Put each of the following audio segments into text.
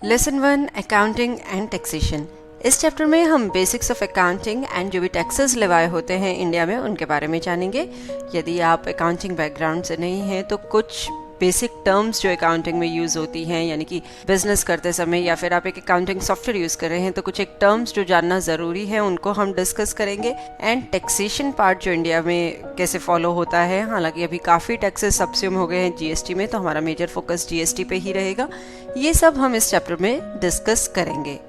Lesson 1 accounting and taxation. इस chapter में हम बेसिक्स ऑफ अकाउंटिंग एंड जो भी टैक्सेस लेवाए होते हैं इंडिया में उनके बारे में जानेंगे। यदि आप अकाउंटिंग बैकग्राउंड से नहीं हैं तो कुछ बेसिक टर्म्स जो अकाउंटिंग में यूज़ होती हैं, यानी कि बिजनेस करते समय या फिर आप एक अकाउंटिंग सॉफ्टवेयर यूज़ कर रहे हैं तो कुछ एक टर्म्स जो जानना ज़रूरी है उनको हम डिस्कस करेंगे। एंड टैक्सेशन पार्ट जो इंडिया में कैसे फॉलो होता है, हालांकि अभी काफ़ी टैक्सेस सब्स्यूम हो गए हैं जीएसटी में, तो हमारा मेजर फोकस जीएसटी पे ही रहेगा। ये सब हम इस चैप्टर में डिस्कस करेंगे।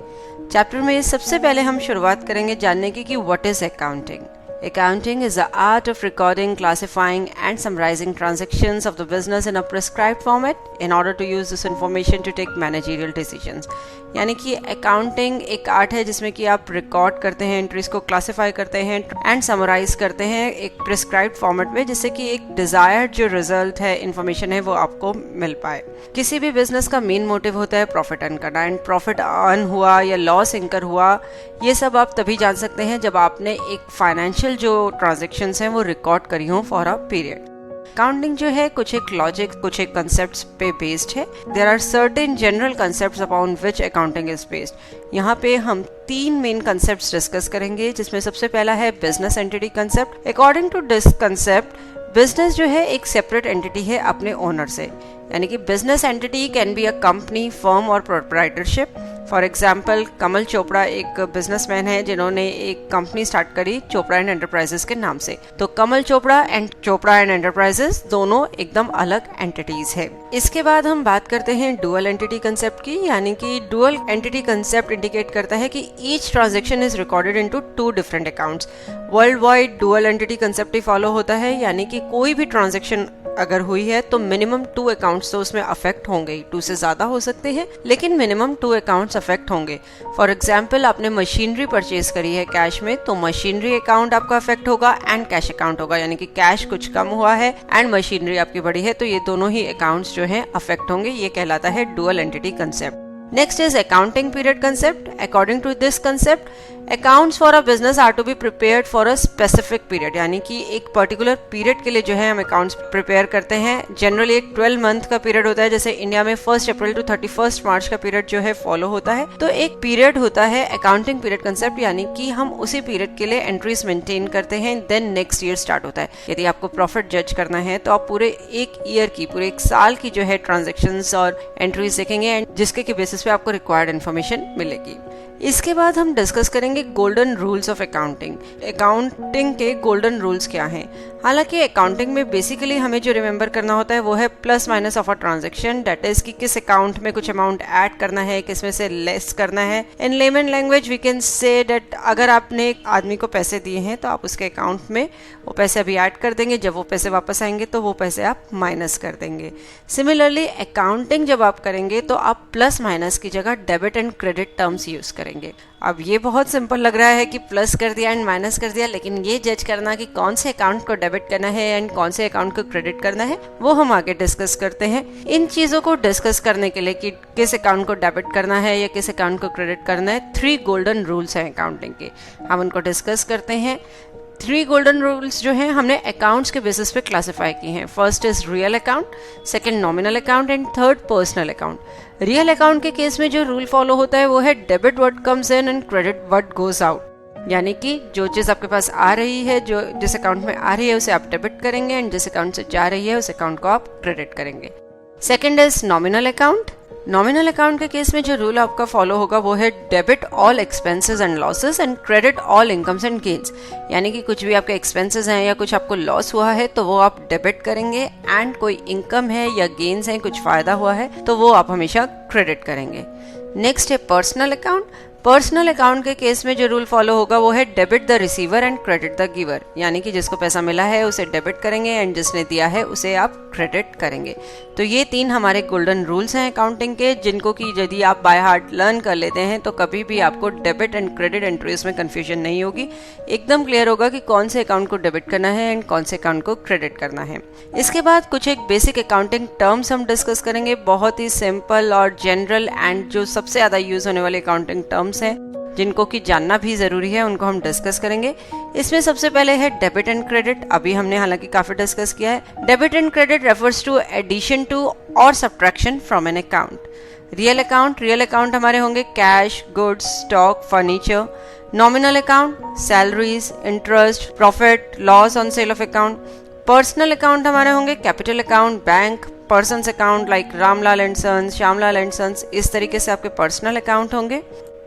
चैप्टर में सबसे पहले हम शुरुआत करेंगे जानने की कि what is accounting. Accounting is the art of recording, classifying and summarizing transactions of the business in a prescribed format in order to use this information to take managerial decisions। यानी कि अकाउंटिंग एक art है जिसमें कि आप record करते हैं, entries को क्लासिफाई करते हैं एंड समराइज करते हैं एक प्रिस्क्राइब्ड फॉर्मेट में, जिससे कि एक डिजायर्ड जो रिजल्ट है, इंफॉर्मेशन है, वो आपको मिल पाए। किसी भी बिजनेस का मेन मोटिव होता है प्रॉफिट अर्न करना, एंड प्रॉफिट अर्न हुआ या लॉस इंकर हुआ, ये सब आप तभी जान सकते हैं जब आपने एक फाइनेंशियल जो ट्रांजैक्शंस हैं वो रिकॉर्ड करी हो फॉर अ पीरियड। अकाउंटिंग जो है कुछ एक लॉजिक, कुछ एक कंसेप्ट्स पे बेस्ड है। There are certain general concepts upon which accounting is based. यहाँ पे हम 3 मेन कंसेप्ट्स डिस्कस करेंगे, जिसमें सबसे पहला है business entity concept. According to this concept, business जो है एक सेपरेट एंटिटी है अपने ओनर से, यानी कि business entity can be a company, firm और प्रोप्राइटरशिप। फॉर एग्जाम्पल, कमल चोपड़ा एक बिजनेसमैन है जिन्होंने एक कंपनी स्टार्ट करी चोपड़ा एंड एंटरप्राइजेस के नाम से। तो कमल चोपड़ा एंड एंटरप्राइजेस दोनों एकदम अलग एंटिटीज है। इसके बाद हम बात करते हैं डुअल एंटिटी कंसेप्ट की, यानी कि डुअल एंटिटी कंसेप्ट इंडिकेट करता है कि each transaction is recorded into 2 different accounts. World wide dual entity concept he follow होता है, यानी कि कोई भी ट्रांजैक्शन अगर हुई है तो मिनिमम 2 अकाउंट्स तो उसमें अफेक्ट होंगे ही। 2 से ज्यादा हो सकते हैं लेकिन मिनिमम 2 अकाउंट्स अफेक्ट होंगे। फॉर एग्जाम्पल, आपने मशीनरी परचेज करी है कैश में, तो मशीनरी अकाउंट आपका अफेक्ट होगा एंड कैश अकाउंट होगा, यानी कि कैश कुछ कम हुआ है एंड मशीनरी आपकी बढ़ी है, तो ये दोनों ही अकाउंट्स जो है अफेक्ट होंगे। ये कहलाता है dual entity concept. Next is accounting period concept. According to this concept, accounts for a business are to be prepared for a specific period, यानी कि एक पर्टिकुलर पीरियड के लिए जो है हम अकाउंट्स प्रिपेयर करते हैं। जनरली एक 12 मंथ का पीरियड होता है, जैसे इंडिया में 1 अप्रैल टू 31 मार्च का पीरियड जो है फॉलो होता है। तो एक पीरियड होता है अकाउंटिंग पीरियड कंसेप्ट, यानी कि हम उसी पीरियड के लिए एंट्रीज मेंटेन करते हैं, देन नेक्स्ट ईयर स्टार्ट होता है। यदि आपको प्रॉफिट जज करना है तो आप पूरे एक ईयर की, पूरे एक साल की जो है ट्रांजेक्शन्स और एंट्रीज देखेंगे, जिसके की बेसिस पे आपको रिक्वायर्ड इन्फॉर्मेशन मिलेगी। इसके बाद हम डिस्कस करेंगे golden rules of accounting. Accounting के गोल्डन रूल्स क्या हैं? हालांकि अकाउंटिंग में बेसिकली हमें जो रिमेंबर करना होता है वो है plus minus of a transaction, that is कि किस अकाउंट में कुछ अमाउंट ऐड करना है, किस में से लेस करना है। In layman language we can say that अगर आपने एक आदमी को पैसे दिए हैं तो आप उसके अकाउंट में वो पैसे अभी ऐड कर देंगे, जब वो पैसे वापस आएंगे तो वो पैसे आप माइनस कर देंगे। सिमिलरली अकाउंटिंग जब आप करेंगे तो आप प्लस माइनस की जगह debit and credit terms use करेंगे। अब ये बहुत सिंपल लग रहा है कि प्लस कर दिया एंड माइनस कर दिया, लेकिन ये जज करना कि कौन से अकाउंट को डेबिट करना है एंड कौन से अकाउंट को क्रेडिट करना है वो हम आगे डिस्कस करते हैं। इन चीजों को डिस्कस करने के लिए कि किस अकाउंट को डेबिट करना है या किस अकाउंट को क्रेडिट करना है, 3 गोल्डन रूल्स हैं अकाउंटिंग के, हम उनको डिस्कस करते हैं। 3 गोल्डन रूल्स जो हैं हमने अकाउंट्स के बेसिस पे क्लासिफाई की हैं। First is real account, second nominal account and third personal account. Real account के केस में जो रूल फॉलो होता है वो है debit what comes in and credit what goes out, यानी कि जो चीज आपके पास आ रही है, जो जिस अकाउंट में आ रही है उसे आप डेबिट करेंगे एंड जिस अकाउंट से जा रही है उस अकाउंट को आप क्रेडिट करेंगे। Second is nominal account. Nominal account के केस में जो रूल आपका फॉलो होगा वो है debit all expenses and losses and credit all incomes and gains, यानी कि कुछ भी आपके एक्सपेंसेस हैं या कुछ आपको लॉस हुआ है तो वो आप डेबिट करेंगे, एंड कोई इनकम है या गेन्स है, कुछ फायदा हुआ है तो वो आप हमेशा क्रेडिट करेंगे। नेक्स्ट है पर्सनल अकाउंट। पर्सनल अकाउंट के केस में जो रूल फॉलो होगा वो है debit the receiver and credit the giver, यानी कि जिसको पैसा मिला है उसे डेबिट करेंगे एंड जिसने दिया है उसे आप क्रेडिट करेंगे। तो ये 3 हमारे गोल्डन रूल्स हैं अकाउंटिंग के, जिनको कि यदि आप बाय हार्ट लर्न कर लेते हैं तो कभी भी आपको डेबिट एंड क्रेडिट एंट्रीज में कंफ्यूजन नहीं होगी। एकदम क्लियर होगा कि कौन से अकाउंट को डेबिट करना है एंड कौन से अकाउंट को क्रेडिट करना है। इसके बाद कुछ एक बेसिक अकाउंटिंग टर्म्स हम डिस्कस करेंगे, बहुत ही सिंपल और जनरल एंड जो सबसे ज्यादा यूज होने वाले अकाउंटिंग टर्म्स हैं जिनको कि जानना भी जरूरी है, उनको हम डिस्कस करेंगे। इसमें सबसे पहले है डेबिट एंड क्रेडिट। अभी हमने हालांकि काफी डिस्कस किया है। Debit and credit refers to addition to और subtraction from an account. Real account हमारे होंगे cash, goods, stock, furniture. Nominal account, salaries, interest, profit, loss on sale of account. Personal account हमारे होंगे capital account, bank, persons account like Ramlal and sons, Shyamlal and sons, इस तरीके से आपके personal account होंगे।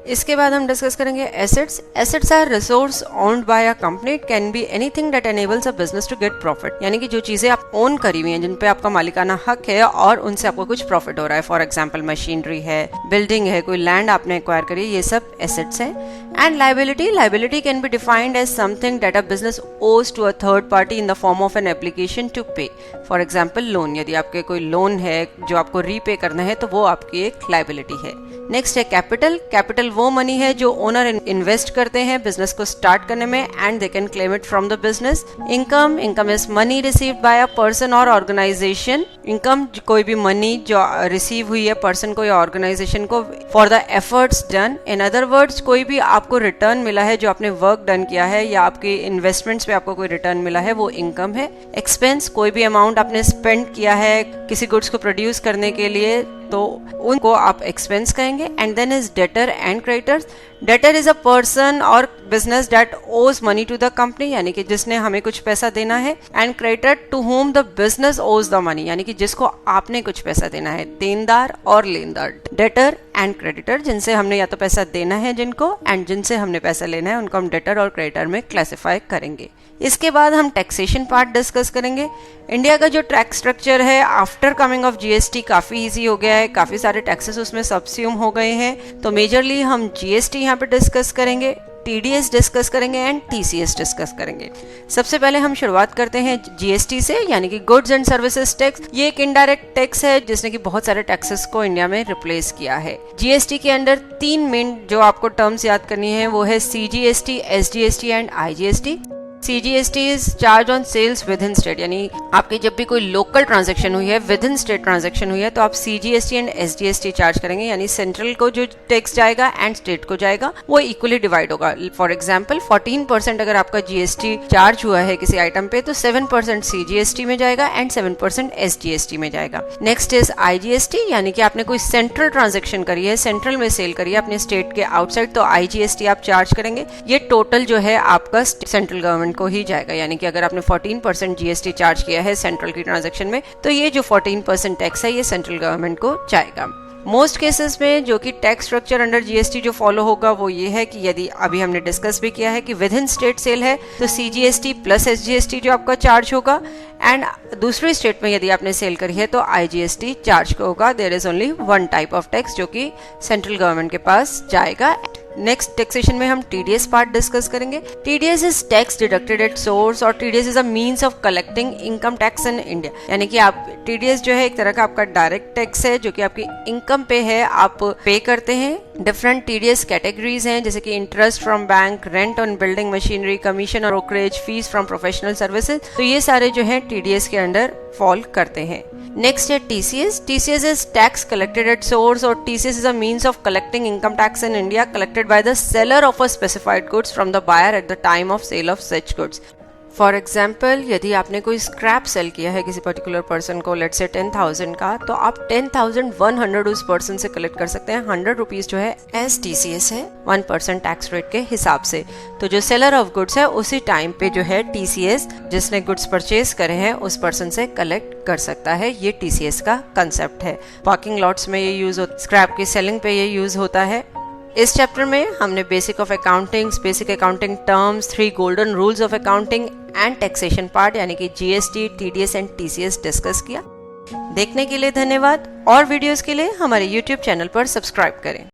इसके बाद हम डिस्कस करेंगे assets. Assets are resource owned by a company, it can be anything that enables a business to get profit, यानी कि जो चीजें आप ओन करी हुई हैं, जिन पे आपका मालिकाना हक है और उनसे आपको कुछ प्रॉफिट हो रहा है। फॉर एग्जांपल मशीनरी है, बिल्डिंग है, कोई लैंड आपने एक्वायर करी, ये सब एसेट्स है। And liability can be defined as something that a business owes to a third party in the form of an application to pay. For example loan, यदि आपके कोई लोन है जो आपको रीपे करना है तो वो आपकी एक लायबिलिटी है। नेक्स्ट है कैपिटल वो मनी है जो ओनर इन्वेस्ट करते हैं बिजनेस को स्टार्ट करने में and they can claim it from the business. Income is money received by a person और ऑर्गेनाइजेशन। इनकम कोई भी मनी जो रिसीव हुई है पर्सन को या ऑर्गेनाइजेशन को for the efforts done. In other words, कोई भी आपको रिटर्न मिला है जो आपने वर्क डन किया है या आपके इन्वेस्टमेंट्स पे आपको कोई रिटर्न मिला है, वो इनकम है। एक्सपेंस, कोई भी अमाउंट आपने स्पेंड किया है किसी गुड्स को प्रोड्यूस करने के लिए तो उनको आप एक्सपेंस कहेंगे। And then is debtor and creditors. Debtor is a person और business that owes money to the company, यानी कि जिसने हमें कुछ पैसा देना है। And creditor to whom the business owes the money, यानी कि जिसको आपने कुछ पैसा देना है, देनदार और लेनदार। डेटर एंड क्रेडिटर, जिनसे हमने या तो पैसा देना है जिनको, एंड जिनसे हमने पैसा लेना है उनको हम डेटर और क्रेडिटर में क्लासिफाई करेंगे। इसके बाद हम टैक्सेशन पार्ट डिस्कस करेंगे। इंडिया का जो टैक्स स्ट्रक्चर है आफ्टर कमिंग ऑफ जीएसटी काफी इजी हो गया है, काफी सारे टैक्सेस उसमें सबस्यूम हो गए हैं। तो मेजरली हम जीएसटी यहाँ पे डिस्कस करेंगे, टीडीएस डिस्कस करेंगे एंड टीसीएस डिस्कस करेंगे। सबसे पहले हम शुरुआत करते हैं जीएसटी से, यानी कि गुड्स एंड सर्विसेज टैक्स। ये एक इनडायरेक्ट टैक्स है जिसने कि बहुत सारे टैक्सेस को इंडिया में रिप्लेस किया है। जीएसटी के अंडर 3 मेन जो आपको टर्म्स याद करनी है वो है CGST, SGST and IGST. CGST is charge on sales within state, यानी आपकी जब भी कोई लोकल ट्रांजैक्शन हुई है, विद इन स्टेट ट्रांजैक्शन हुई है, तो आप CGST एंड SGST चार्ज करेंगे, यानी सेंट्रल को जो टैक्स जाएगा एंड स्टेट को जाएगा वो इक्वली डिवाइड होगा। फॉर एग्जांपल 14% अगर आपका GST चार्ज हुआ है किसी आइटम पे तो 7% CGST में जाएगा एंड 7% SGST में जाएगा। नेक्स्ट इज IGST, यानी कि आपने कोई सेंट्रल ट्रांजैक्शन करी है, सेंट्रल में सेल करी है अपने स्टेट के आउटसाइड, तो IGST आप चार्ज करेंगे। ये टोटल जो है आपका सेंट्रल गवर्नमेंट को ही जाएगा, यानी कि अगर आपने 14% जीएसटी चार्ज किया है सेंट्रल की ट्रांजैक्शन में तो ये जो 14% टैक्स है ये सेंट्रल गवर्नमेंट को जाएगा। मोस्ट केसेस में जो कि टैक्स स्ट्रक्चर अंडर जीएसटी जो फॉलो होगा वो ये है कि यदि अभी हमने डिस्कस भी किया है कि विद इन स्टेट सेल है तो CGST प्लस SGST जो आपका चार्ज होगा, एंड दूसरी स्टेट में यदि आपने सेल करी है तो IGST चार्ज होगा। There is only one type of tax जो कि सेंट्रल गवर्नमेंट के पास जाएगा। नेक्स्ट टैक्सेशन में हम टीडीएस पार्ट डिस्कस करेंगे। TDS is tax deducted at source और TDS is a means of collecting income tax in India, यानी कि आप टीडीएस जो है एक तरह का आपका डायरेक्ट टैक्स है जो कि आपकी इनकम पे है, आप पे करते हैं। डिफरेंट टीडीएस कैटेगरीज हैं जैसे कि interest from bank, rent on building machinery, commission और brokerage, fees from professional services, तो ये सारे जो है टीडीएस के अंडर फॉल करते हैं। नेक्स्ट है TCS. TCS is tax collected at source और TCS is a means of collecting income tax in India collected by the seller of a specified goods from the buyer at the time of sale of such goods. For example यदि आपने कोई scrap cell किया है किसी particular person को, let's say 10,000 का, तो आप 10,100 उस पर्सन से कलेक्ट कर सकते हैं। 100 रुपीज जो है एस टीसीएस है 1% टैक्स रेट के हिसाब से। तो जो सेलर ऑफ गुड्स है उसी टाइम पे जो है टीसीएस जिसने गुड्स परचेज करे हैं उस पर्सन से कलेक्ट कर सकता है। ये टीसीएस का कंसेप्ट है। पार्किंग लॉट्स में ये यूज होता है, स्क्रैप की सेलिंग पे ये यूज होता है। इस चैप्टर में हमने basic of accounting, basic accounting terms, 3 golden rules of accounting and taxation part यानी कि GST, TDS and TCS discuss किया। देखने के लिए धन्यवाद और वीडियोस के लिए हमारे YouTube चैनल पर सब्सक्राइब करें।